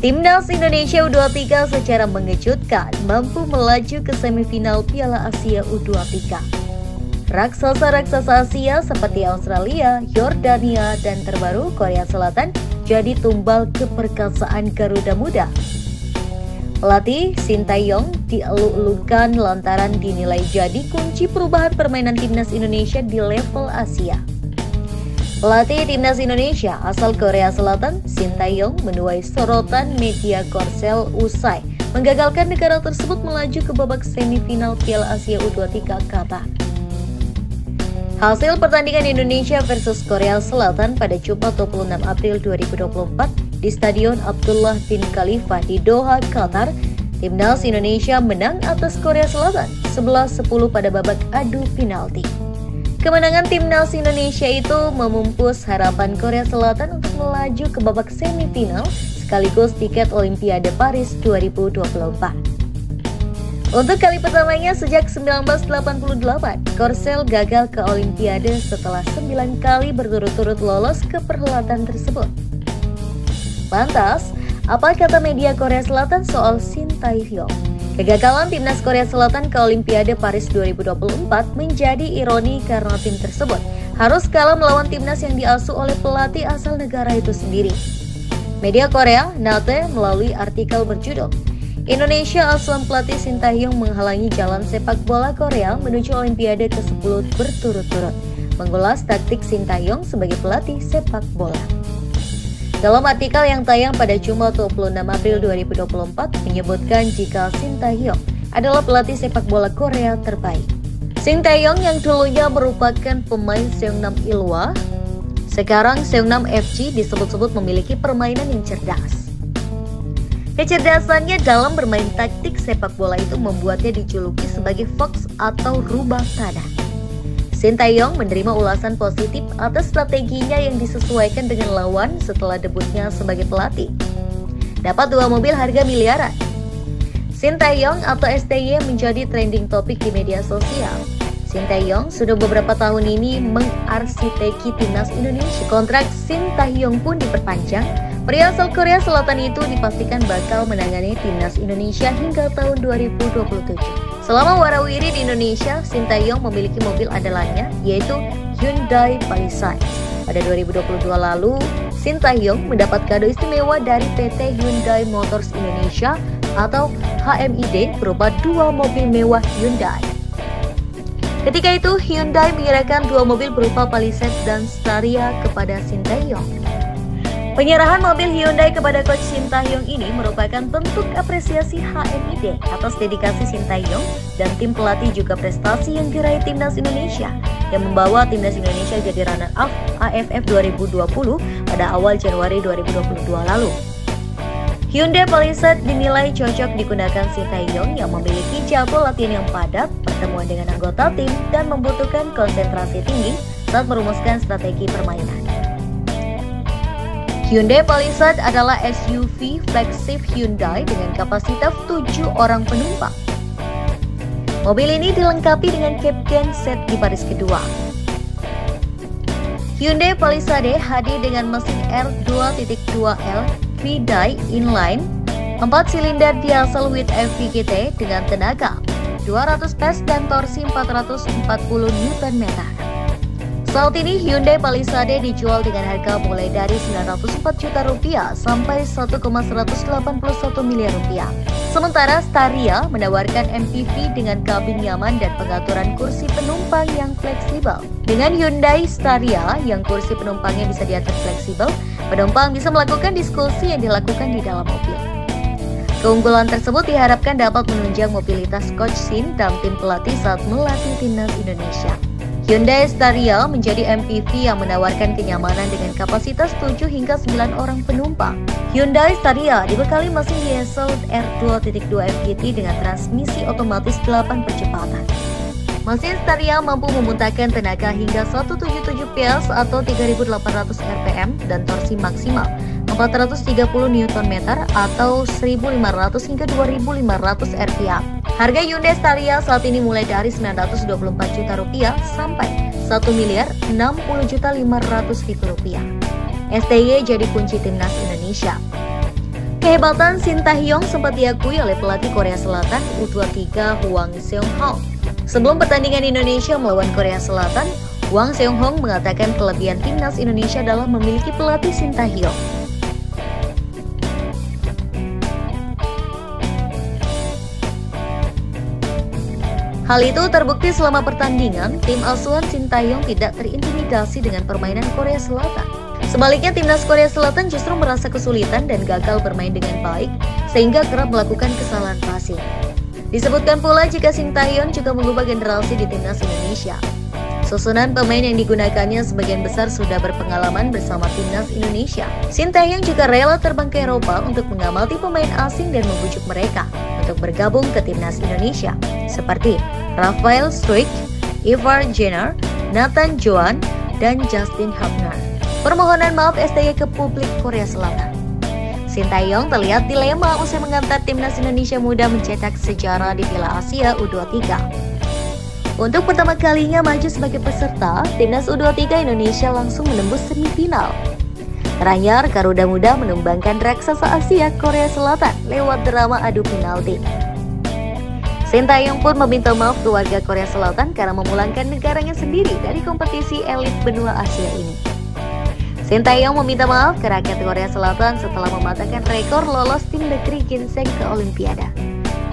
Timnas Indonesia U23 secara mengejutkan mampu melaju ke semifinal Piala Asia U23. Raksasa-raksasa Asia seperti Australia, Yordania, dan terbaru Korea Selatan jadi tumbal keperkasaan Garuda Muda. Pelatih Shin Tae-yong dieluk-elukan lantaran dinilai jadi kunci perubahan permainan Timnas Indonesia di level Asia. Pelatih Timnas Indonesia asal Korea Selatan, Shin Tae-yong, menuai sorotan media Korsel usai menggagalkan negara tersebut melaju ke babak semifinal Piala Asia U23 Qatar. Hasil pertandingan Indonesia versus Korea Selatan pada Jumat 26 April 2024 di Stadion Abdullah bin Khalifa di Doha, Qatar, Timnas Indonesia menang atas Korea Selatan 11-10 pada babak adu penalti. Kemenangan Timnas Indonesia itu memupus harapan Korea Selatan untuk melaju ke babak semifinal sekaligus tiket Olimpiade Paris 2024. Untuk kali pertamanya sejak 1988, Korsel gagal ke Olimpiade setelah 9 kali berturut-turut lolos ke perhelatan tersebut. Lantas, apa kata media Korea Selatan soal Shin Tae-yong? Kegagalan Timnas Korea Selatan ke Olimpiade Paris 2024 menjadi ironi karena tim tersebut harus kalah melawan timnas yang diasuh oleh pelatih asal negara itu sendiri. Media Korea, Nate, melalui artikel berjudul Indonesia asuhan pelatih Shin Tae-yong menghalangi jalan sepak bola Korea menuju Olimpiade ke-10 berturut-turut, mengulas taktik Shin Tae-yong sebagai pelatih sepak bola. Dalam artikel yang tayang pada Jumat 26 April 2024 menyebutkan jika Shin Tae-yong adalah pelatih sepak bola Korea terbaik. Shin Tae-yong yang dulunya merupakan pemain Seongnam Ilhwa, sekarang Seongnam FC disebut-sebut memiliki permainan yang cerdas. Kecerdasannya dalam bermain taktik sepak bola itu membuatnya dijuluki sebagai Fox atau rubah tanah. Shin Tae-yong menerima ulasan positif atas strateginya yang disesuaikan dengan lawan setelah debutnya sebagai pelatih. Dapat 2 mobil harga miliaran. Shin Tae-yong atau STY menjadi trending topik di media sosial. Shin Tae-yong sudah beberapa tahun ini mengarsiteki Timnas Indonesia. Kontrak Shin Tae-yong pun diperpanjang. Pria asal Korea Selatan itu dipastikan bakal menangani Timnas Indonesia hingga tahun 2027. Selama warawiri di Indonesia, Shin Tae-yong memiliki mobil andalannya, yaitu Hyundai Palisade. Pada 2022 lalu, Shin Tae-yong mendapat kado istimewa dari PT Hyundai Motors Indonesia atau HMID berupa 2 mobil mewah Hyundai. Ketika itu, Hyundai menyerahkan 2 mobil berupa Palisade dan Staria kepada Shin Tae-yong. Penyerahan mobil Hyundai kepada coach Shin Tae-yong ini merupakan bentuk apresiasi HMID atas dedikasi Shin Tae-yong dan tim pelatih juga prestasi yang diraih Timnas Indonesia yang membawa Timnas Indonesia jadi runner-up AFF 2020 pada awal Januari 2022 lalu. Hyundai Palisade dinilai cocok digunakan Shin Tae-yong yang memiliki jadwal latihan yang padat, pertemuan dengan anggota tim, dan membutuhkan konsentrasi tinggi saat merumuskan strategi permainan. Hyundai Palisade adalah SUV flagship Hyundai dengan kapasitas 7 orang penumpang. Mobil ini dilengkapi dengan captain set di baris kedua. Hyundai Palisade hadir dengan mesin R2.2L V-Dye inline 4 silinder diesel with FVGT dengan tenaga 200 PS dan torsi 440 Nm. Saat ini Hyundai Palisade dijual dengan harga mulai dari Rp904 juta sampai Rp1,181 miliar. Sementara Staria menawarkan MPV dengan kabin nyaman dan pengaturan kursi penumpang yang fleksibel. Dengan Hyundai Staria yang kursi penumpangnya bisa diatur fleksibel, penumpang bisa melakukan diskusi yang dilakukan di dalam mobil. Keunggulan tersebut diharapkan dapat menunjang mobilitas coach Shin dan tim pelatih saat melatih Timnas Indonesia. Hyundai Staria menjadi MPV yang menawarkan kenyamanan dengan kapasitas 7 hingga 9 orang penumpang. Hyundai Staria dibekali mesin diesel R2.2 FGT dengan transmisi otomatis 8 percepatan. Mesin Staria mampu memuntahkan tenaga hingga 177 PS atau 3.800 rpm dan torsi maksimal 430 Nm atau 1.500 hingga 2.500 rpm. Harga Hyundai Staria saat ini mulai dari Rp924 juta sampai Rp1.060.500.000. STY jadi kunci Timnas Indonesia. Kehebatan Shin Tae-hyung sempat diakui oleh pelatih Korea Selatan U23 Hwang Seong-ho. Sebelum pertandingan Indonesia melawan Korea Selatan, Hwang Seong-ho mengatakan kelebihan timnas Indonesia adalah memiliki pelatih Shin Tae-hyung. Hal itu terbukti selama pertandingan, tim asuhan Shin Tae-hyung tidak terintimidasi dengan permainan Korea Selatan. Sebaliknya, timnas Korea Selatan justru merasa kesulitan dan gagal bermain dengan baik, sehingga kerap melakukan kesalahan passing. Disebutkan pula jika Shin Tae-hyung juga mengubah generasi di timnas Indonesia. Susunan pemain yang digunakannya sebagian besar sudah berpengalaman bersama timnas Indonesia. Shin Tae-hyung juga rela terbang ke Eropa untuk mengamati pemain asing dan membujuk mereka untuk bergabung ke timnas Indonesia, seperti Rafael Struijk, Ivar Jenner, Nathan Joan, dan Justin Hubner. Permohonan maaf STY ke publik Korea Selatan. Shin Tae-hyung terlihat dilema usai mengantar timnas Indonesia muda mencetak sejarah di Piala Asia U23. Untuk pertama kalinya maju sebagai peserta, timnas U23 Indonesia langsung menembus semifinal. Terakhir, Garuda Muda menumbangkan raksasa Asia Korea Selatan lewat drama adu penalti. Shin Tae-hyung pun meminta maaf ke warga Korea Selatan karena memulangkan negaranya sendiri dari kompetisi elit benua Asia ini. Shin Tae-hyung meminta maaf ke rakyat Korea Selatan setelah mematahkan rekor lolos tim negeri ginseng ke Olimpiade.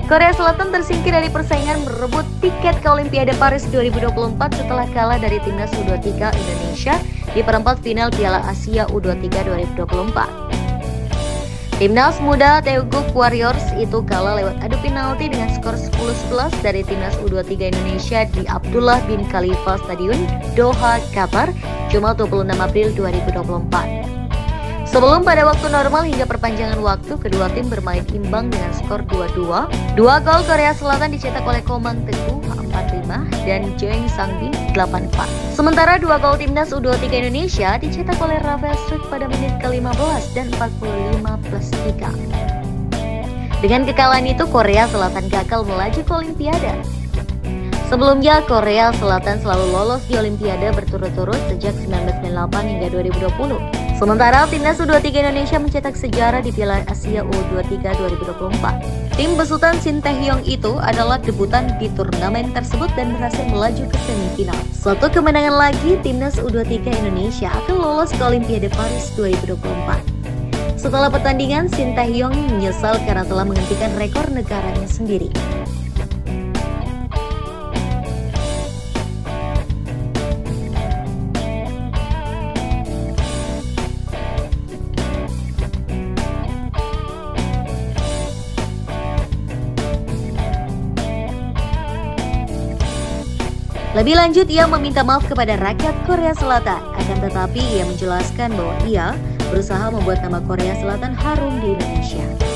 Korea Selatan tersingkir dari persaingan merebut tiket ke Olimpiade Paris 2024 setelah kalah dari timnas U23 Indonesia di perempat final Piala Asia U23 2024. Timnas muda Taeguk Warriors itu kalah lewat adu penalti dengan skor 10-11 dari timnas U23 Indonesia di Abdullah bin Khalifa Stadium, Doha, Qatar, Jumat 26 April 2024. Sebelum pada waktu normal hingga perpanjangan waktu, kedua tim bermain imbang dengan skor 2-2. Dua gol Korea Selatan dicetak oleh Komang Teguh 4-5 dan Jeong Sangbin 8-4. Sementara dua gol timnas U23 Indonesia dicetak oleh Rafael Struijk pada menit ke-15 dan 45+3. Dengan kekalahan itu, Korea Selatan gagal melaju ke Olimpiade. Sebelumnya, Korea Selatan selalu lolos di Olimpiade berturut-turut sejak 1998 hingga 2020. Sementara timnas U23 Indonesia mencetak sejarah di Piala Asia U23 2024. Tim besutan Shin Tae-hyung itu adalah debutan di turnamen tersebut dan berhasil melaju ke semifinal. Suatu kemenangan lagi, timnas U23 Indonesia akan lolos ke Olimpiade Paris 2024. Setelah pertandingan, Shin Tae-hyung menyesal karena telah menghentikan rekor negaranya sendiri. Lebih lanjut, ia meminta maaf kepada rakyat Korea Selatan. Akan tetapi, ia menjelaskan bahwa ia berusaha membuat nama Korea Selatan harum di Indonesia.